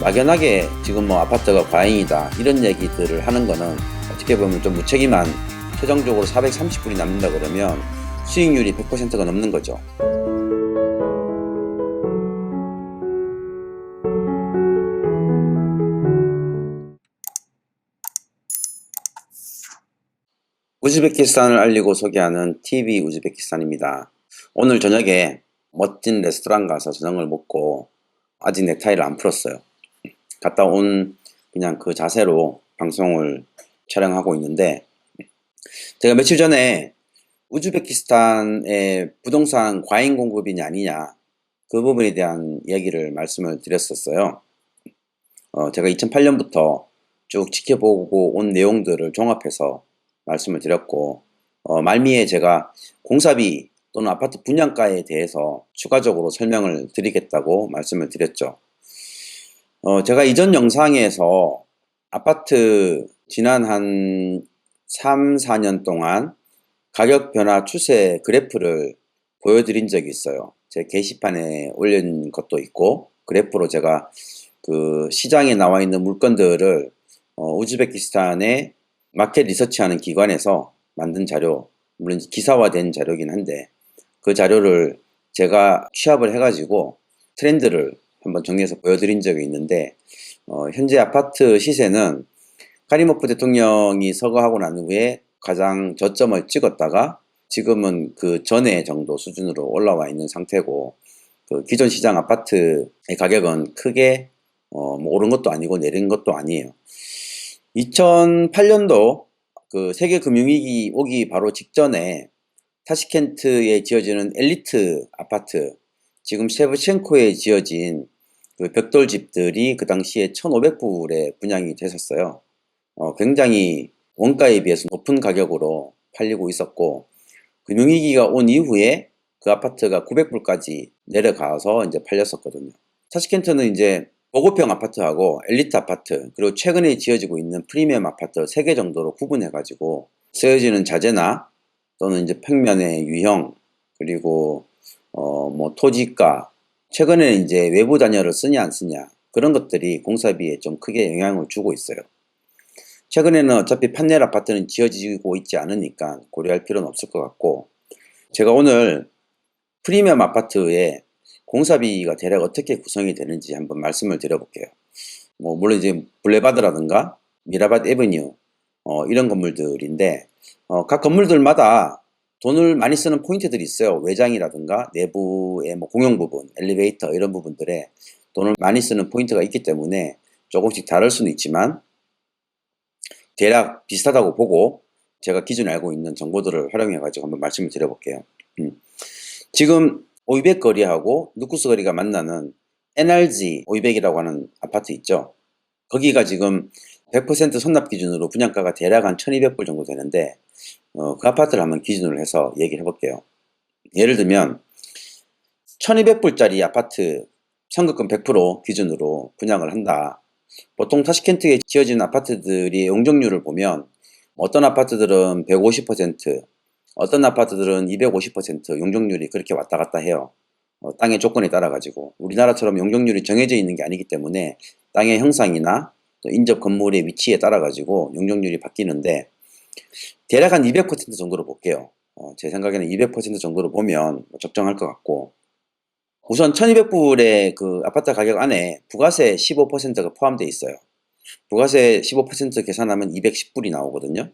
막연하게 지금 뭐 아파트가 과잉이다 이런 얘기들을 하는 거는 어떻게 보면 좀 무책임한, 최종적으로 430불이 남는다 그러면 수익률이 100%가 넘는 거죠. 우즈베키스탄을 알리고 소개하는 TV 우즈베키스탄입니다. 오늘 저녁에 멋진 레스토랑 가서 저녁을 먹고 아직 넥타이를 안 풀었어요. 갔다 온 그냥 그 자세로 방송을 촬영하고 있는데, 제가 며칠 전에 우즈베키스탄의 부동산 과잉 공급이냐 아니냐 그 부분에 대한 얘기를 말씀을 드렸었어요. 제가 2008년부터 쭉 지켜보고 온 내용들을 종합해서 말씀을 드렸고, 말미에 제가 공사비 또는 아파트 분양가에 대해서 추가적으로 설명을 드리겠다고 말씀을 드렸죠. 제가 이전 영상에서 아파트 지난 한 3, 4년 동안 가격 변화 추세 그래프를 보여드린 적이 있어요. 제 게시판에 올린 것도 있고, 그래프로 제가 그 시장에 나와 있는 물건들을 우즈베키스탄의 마켓 리서치하는 기관에서 만든 자료, 물론 기사화된 자료긴 한데 그 자료를 제가 취합을 해가지고 트렌드를 한번 정리해서 보여드린 적이 있는데, 현재 아파트 시세는 카리모프 대통령이 서거하고 난 후에 가장 저점을 찍었다가 지금은 그 전에 정도 수준으로 올라와 있는 상태고, 그 기존 시장 아파트의 가격은 크게 뭐 오른 것도 아니고 내린 것도 아니에요. 2008년도 그 세계 금융위기 오기 바로 직전에 타시켄트에 지어지는 엘리트 아파트, 지금 셰브첸코에 지어진 그 벽돌집들이 그 당시에 1,500불에 분양이 됐었어요. 굉장히 원가에 비해서 높은 가격으로 팔리고 있었고, 금융위기가 온 이후에 그 아파트가 900불까지 내려가서 이제 팔렸었거든요. 타시켄트는 이제 고급형 아파트하고 엘리트 아파트, 그리고 최근에 지어지고 있는 프리미엄 아파트 3개 정도로 구분해가지고 쓰여지는 자재나 또는 이제 평면의 유형, 그리고 뭐 토지가, 최근에는 이제 외부 단열을 쓰냐 안 쓰냐 그런 것들이 공사비에 좀 크게 영향을 주고 있어요. 최근에는 어차피 판넬 아파트는 지어지고 있지 않으니까 고려할 필요는 없을 것 같고, 제가 오늘 프리미엄 아파트의 공사비가 대략 어떻게 구성이 되는지 한번 말씀을 드려볼게요. 뭐 물론 이제 블레바드라든가 미라바드 에버뉴 이런 건물들인데, 각 건물들마다 돈을 많이 쓰는 포인트들이 있어요. 외장이라든가 내부의 뭐 공용 부분, 엘리베이터 이런 부분들에 돈을 많이 쓰는 포인트가 있기 때문에 조금씩 다를 수는 있지만 대략 비슷하다고 보고 제가 기존에 알고 있는 정보들을 활용해 가지고 한번 말씀을 드려볼게요. 지금 오이백 거리하고 누쿠스 거리가 만나는 NRG 오이백이라고 하는 아파트 있죠. 거기가 지금 100% 선납 기준으로 분양가가 대략 한 1200불 정도 되는데, 그 아파트를 한번 기준으로 해서 얘기를 해볼게요. 예를 들면 1200불짜리 아파트 선급금 100% 기준으로 분양을 한다. 보통 타시켄트에 지어진 아파트들이 용적률을 보면 어떤 아파트들은 150%, 어떤 아파트들은 250% 용적률이 그렇게 왔다 갔다 해요. 땅의 조건에 따라 가지고 우리나라처럼 용적률이 정해져 있는 게 아니기 때문에 땅의 형상이나 또 인접 건물의 위치에 따라 가지고 용적률이 바뀌는데, 대략 한 200% 정도로 볼게요. 제 생각에는 200% 정도로 보면 적정할 것 같고, 우선 1200불의 그 아파트 가격 안에 부가세 15%가 포함되어 있어요. 부가세 15% 계산하면 210불이 나오거든요.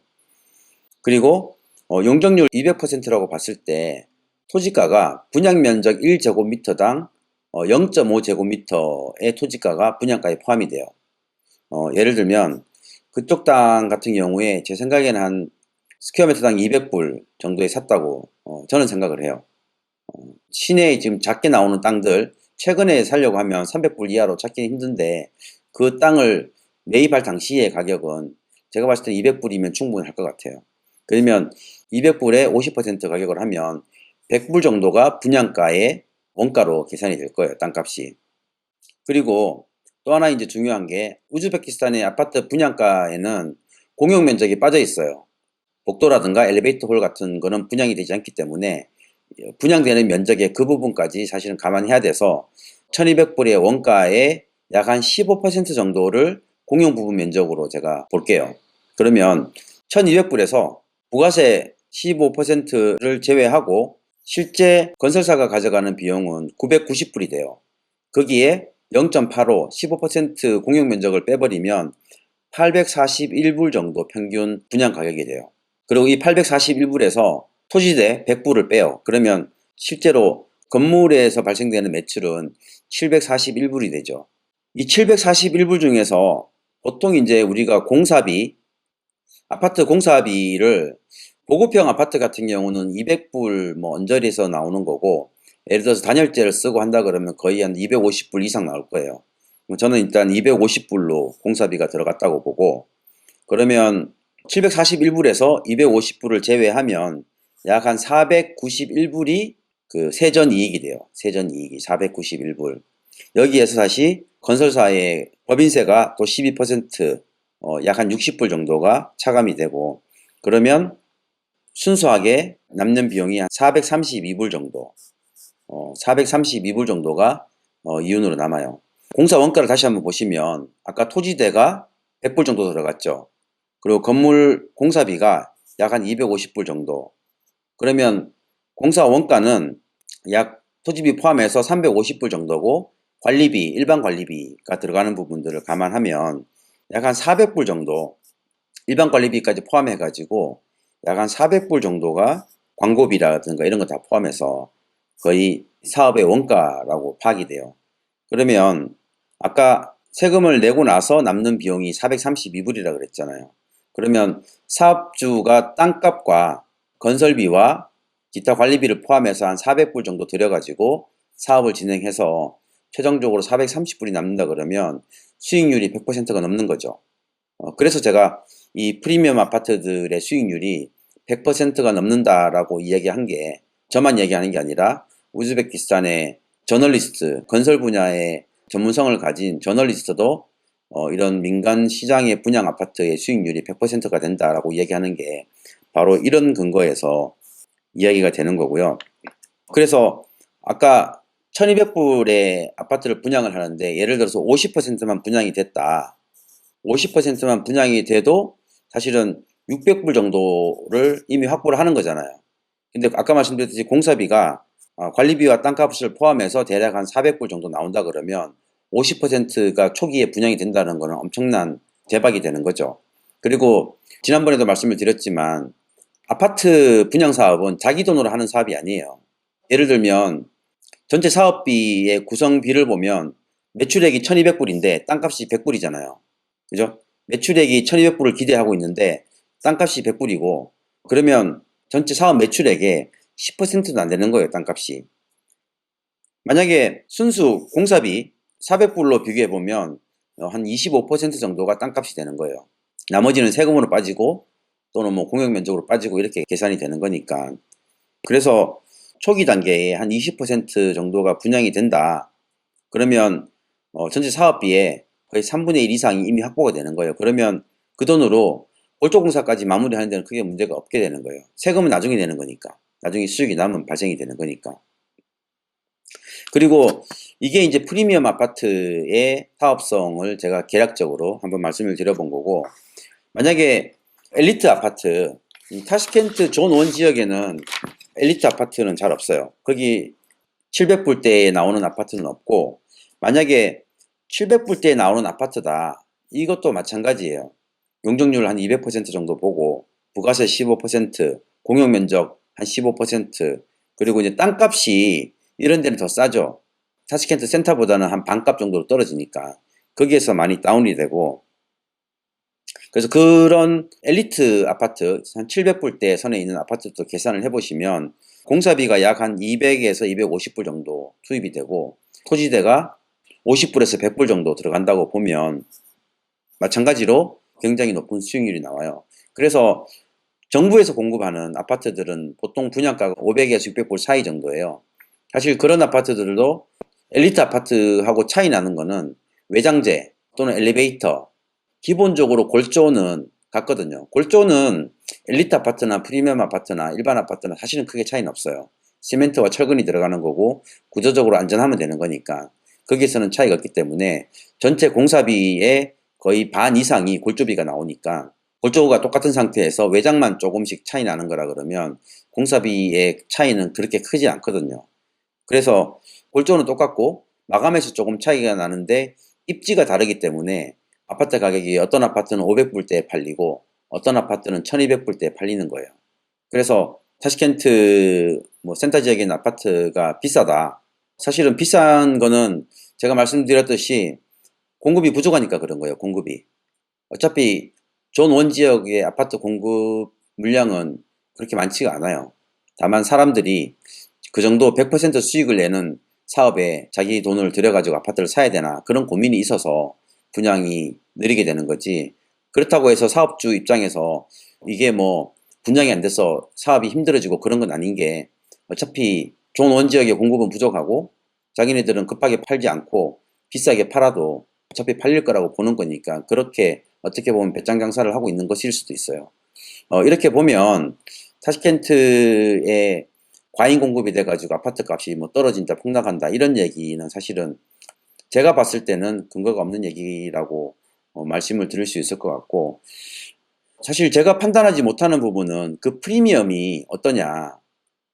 그리고 용적률 200%라고 봤을 때 토지가가 분양면적 1제곱미터당 0.5제곱미터의 토지가가 분양가에 포함이 돼요. 예를 들면 그쪽 땅 같은 경우에 제 생각에는 한 스퀘어미터당 200불 정도에 샀다고 저는 생각을 해요. 시내에 지금 작게 나오는 땅들 최근에 살려고 하면 300불 이하로 찾기 힘든데, 그 땅을 매입할 당시의 가격은 제가 봤을 때 200불이면 충분할 것 같아요. 그러면 200불에 50% 가격을 하면 100불 정도가 분양가의 원가로 계산이 될 거예요, 땅값이. 그리고 또 하나 이제 중요한 게, 우즈베키스탄의 아파트 분양가에는 공용 면적이 빠져 있어요. 복도라든가 엘리베이터 홀 같은 거는 분양이 되지 않기 때문에 분양되는 면적의 그 부분까지 사실은 감안해야 돼서 1200불의 원가의 약 한 15% 정도를 공용 부분 면적으로 제가 볼게요. 그러면 1200불에서 부가세 15%를 제외하고 실제 건설사가 가져가는 비용은 990불이 돼요. 거기에 0.85, 15% 공용 면적을 빼버리면 841불 정도 평균 분양 가격이 돼요. 그리고 이 841불에서 토지대 100불을 빼요. 그러면 실제로 건물에서 발생되는 매출은 741불이 되죠. 이 741불 중에서 보통 이제 우리가 공사비, 아파트 공사비를 보급형 아파트 같은 경우는 200불 뭐 언저리에서 나오는 거고, 예를 들어서 단열재를 쓰고 한다 그러면 거의 한 250불 이상 나올 거예요. 저는 일단 250불로 공사비가 들어갔다고 보고, 그러면 741불에서 250불을 제외하면 약 한 491불이 그 세전이익이 돼요. 세전이익이 491불. 여기에서 다시 건설사의 법인세가 또 12%, 약 한 60불 정도가 차감이 되고, 그러면 순수하게 남는 비용이 한 432불 정도, 432불 정도가 이윤으로 남아요. 공사 원가를 다시 한번 보시면 아까 토지대가 100불 정도 들어갔죠. 그리고 건물 공사비가 약 한 250불 정도. 그러면 공사 원가는 약 토지비 포함해서 350불 정도고, 관리비, 일반 관리비가 들어가는 부분들을 감안하면 약 한 400불 정도, 일반 관리비까지 포함해 가지고 약 한 400불 정도가 광고비라든가 이런 거 다 포함해서 거의 사업의 원가라고 파악이 돼요. 그러면 아까 세금을 내고 나서 남는 비용이 432불이라 그랬잖아요. 그러면 사업주가 땅값과 건설비와 기타 관리비를 포함해서 한 400불 정도 들여가지고 사업을 진행해서 최종적으로 430불이 남는다 그러면 수익률이 100%가 넘는 거죠. 그래서 제가 이 프리미엄 아파트들의 수익률이 100%가 넘는다라고 이야기한 게, 저만 얘기하는 게 아니라 우즈베키스탄의 저널리스트, 건설 분야의 전문성을 가진 저널리스트도 이런 민간 시장의 분양 아파트의 수익률이 100%가 된다라고 이야기하는 게 바로 이런 근거에서 이야기가 되는 거고요. 그래서 아까 1200불의 아파트를 분양을 하는데 예를 들어서 50%만 분양이 됐다. 50%만 분양이 돼도 사실은 600불 정도를 이미 확보를 하는 거잖아요. 근데 아까 말씀드렸듯이 공사비가 관리비와 땅값을 포함해서 대략 한 400불 정도 나온다 그러면 50%가 초기에 분양이 된다는 거는 엄청난 대박이 되는 거죠. 그리고 지난번에도 말씀을 드렸지만 아파트 분양 사업은 자기 돈으로 하는 사업이 아니에요. 예를 들면 전체 사업비의 구성비를 보면 매출액이 1200불인데 땅값이 100불이잖아요. 그죠? 매출액이 1200불을 기대하고 있는데 땅값이 100불이고, 그러면 전체 사업 매출액의 10%도 안 되는 거예요, 땅값이. 만약에 순수 공사비 400불로 비교해보면 한 25% 정도가 땅값이 되는 거예요. 나머지는 세금으로 빠지고 또는 뭐 공용면적으로 빠지고 이렇게 계산이 되는 거니까. 그래서 초기 단계에 한 20% 정도가 분양이 된다. 그러면 전체 사업비의 거의 3분의 1 이상이 이미 확보가 되는 거예요. 그러면 그 돈으로 골조공사까지 마무리하는 데는 크게 문제가 없게 되는 거예요. 세금은 나중에 내는 거니까. 나중에 수익이 남으면 발생이 되는 거니까. 그리고 이게 이제 프리미엄 아파트의 사업성을 제가 개략적으로 한번 말씀을 드려본 거고, 만약에 엘리트 아파트, 타시켄트 존1 지역에는 엘리트 아파트는 잘 없어요. 거기 700불대에 나오는 아파트는 없고, 만약에 700불대에 나오는 아파트다, 이것도 마찬가지예요. 용적률 한 200% 정도 보고 부가세 15%, 공용면적 한 15%, 그리고 이제 땅값이 이런 데는 더 싸죠. 타시켄트 센터보다는 한 반값 정도로 떨어지니까 거기에서 많이 다운이 되고, 그래서 그런 엘리트 아파트 한 700불대 선에 있는 아파트도 계산을 해보시면 공사비가 약 한 200에서 250불 정도 투입이 되고, 토지대가 50불에서 100불 정도 들어간다고 보면 마찬가지로 굉장히 높은 수익률이 나와요. 그래서 정부에서 공급하는 아파트들은 보통 분양가가 500에서 600불 사이 정도예요. 사실 그런 아파트들도 엘리트 아파트하고 차이 나는 거는 외장재 또는 엘리베이터, 기본적으로 골조는 같거든요. 골조는 엘리트 아파트나 프리미엄 아파트나 일반 아파트나 사실은 크게 차이는 없어요. 시멘트와 철근이 들어가는 거고 구조적으로 안전하면 되는 거니까. 거기에서는 차이가 없기 때문에 전체 공사비의 거의 반 이상이 골조비가 나오니까 골조가 똑같은 상태에서 외장만 조금씩 차이 나는 거라 그러면 공사비의 차이는 그렇게 크지 않거든요. 그래서 골조는 똑같고 마감에서 조금 차이가 나는데 입지가 다르기 때문에 아파트 가격이 어떤 아파트는 500불대에 팔리고 어떤 아파트는 1200불대에 팔리는 거예요. 그래서 타시켄트 뭐 센터 지역에 있는 아파트가 비싸다. 사실은 비싼 거는 제가 말씀드렸듯이 공급이 부족하니까 그런 거예요. 공급이. 어차피 존 원 지역의 아파트 공급 물량은 그렇게 많지가 않아요. 다만 사람들이 그 정도 100% 수익을 내는 사업에 자기 돈을 들여가지고 아파트를 사야 되나 그런 고민이 있어서 분양이 느리게 되는 거지. 그렇다고 해서 사업주 입장에서 이게 뭐 분양이 안 돼서 사업이 힘들어지고 그런 건 아닌 게 어차피 존 원 지역의 공급은 부족하고 자기네들은 급하게 팔지 않고 비싸게 팔아도 어차피 팔릴 거라고 보는 거니까 그렇게 어떻게 보면 배짱 장사를 하고 있는 것일 수도 있어요. 이렇게 보면 타시켄트에 과잉 공급이 돼가지고 아파트 값이 뭐 떨어진다, 폭락한다 이런 얘기는 사실은 제가 봤을 때는 근거가 없는 얘기라고 말씀을 드릴 수 있을 것 같고, 사실 제가 판단하지 못하는 부분은 그 프리미엄이 어떠냐.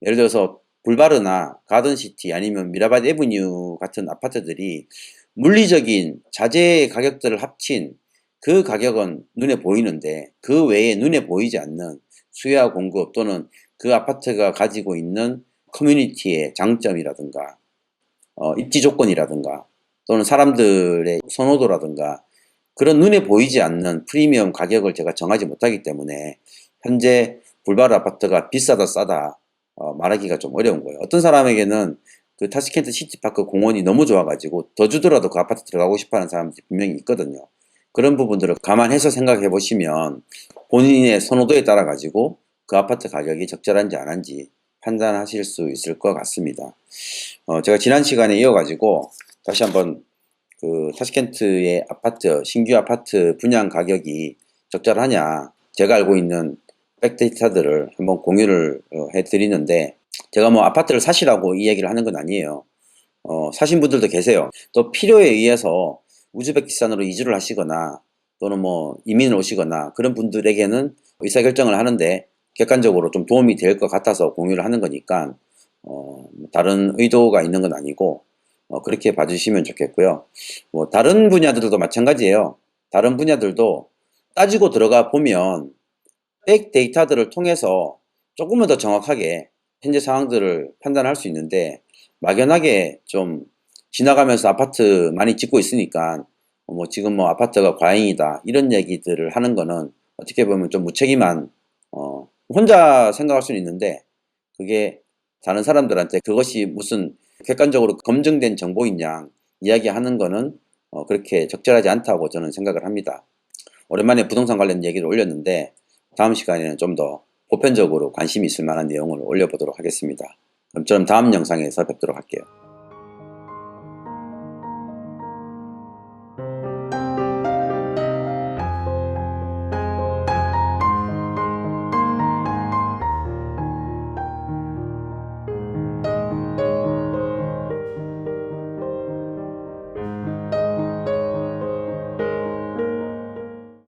예를 들어서 불바르나 가든시티 아니면 미라바드 에브뉴 같은 아파트들이 물리적인 자재의 가격들을 합친 그 가격은 눈에 보이는데 그 외에 눈에 보이지 않는 수요와 공급 또는 그 아파트가 가지고 있는 커뮤니티의 장점이라든가 입지 조건이라든가 또는 사람들의 선호도라든가 그런 눈에 보이지 않는 프리미엄 가격을 제가 정하지 못하기 때문에 현재 불바르 아파트가 비싸다 싸다 말하기가 좀 어려운 거예요. 어떤 사람에게는 그 타시켄트 시티파크 공원이 너무 좋아가지고 더 주더라도 그 아파트 들어가고 싶어하는 사람들이 분명히 있거든요. 그런 부분들을 감안해서 생각해 보시면 본인의 선호도에 따라 가지고 그 아파트 가격이 적절한지 안 한지 판단하실 수 있을 것 같습니다. 제가 지난 시간에 이어가지고 다시 한번 그 타시켄트의 아파트, 신규 아파트 분양 가격이 적절하냐, 제가 알고 있는 백데이터들을 한번 공유를 해드리는데, 제가 뭐 아파트를 사시라고 이 얘기를 하는 건 아니에요. 사신 분들도 계세요. 또 필요에 의해서 우즈베키스탄으로 이주를 하시거나 또는 뭐 이민을 오시거나 그런 분들에게는 의사결정을 하는데 객관적으로 좀 도움이 될 것 같아서 공유를 하는 거니까 다른 의도가 있는 건 아니고 그렇게 봐주시면 좋겠고요. 뭐 다른 분야들도 마찬가지예요. 다른 분야들도 따지고 들어가 보면 백 데이터들을 통해서 조금은 더 정확하게 현재 상황들을 판단할 수 있는데 막연하게 좀 지나가면서 아파트 많이 짓고 있으니까 뭐 지금 뭐 아파트가 과잉이다 이런 얘기들을 하는 거는 어떻게 보면 좀 무책임한 혼자 생각할 수는 있는데 그게 다른 사람들한테 그것이 무슨 객관적으로 검증된 정보인 양 이야기하는 거는 그렇게 적절하지 않다고 저는 생각을 합니다. 오랜만에 부동산 관련 얘기를 올렸는데 다음 시간에는 좀 더 보편적으로 관심이 있을 만한 내용을 올려보도록 하겠습니다. 그럼 저는 다음 영상에서 뵙도록 할게요.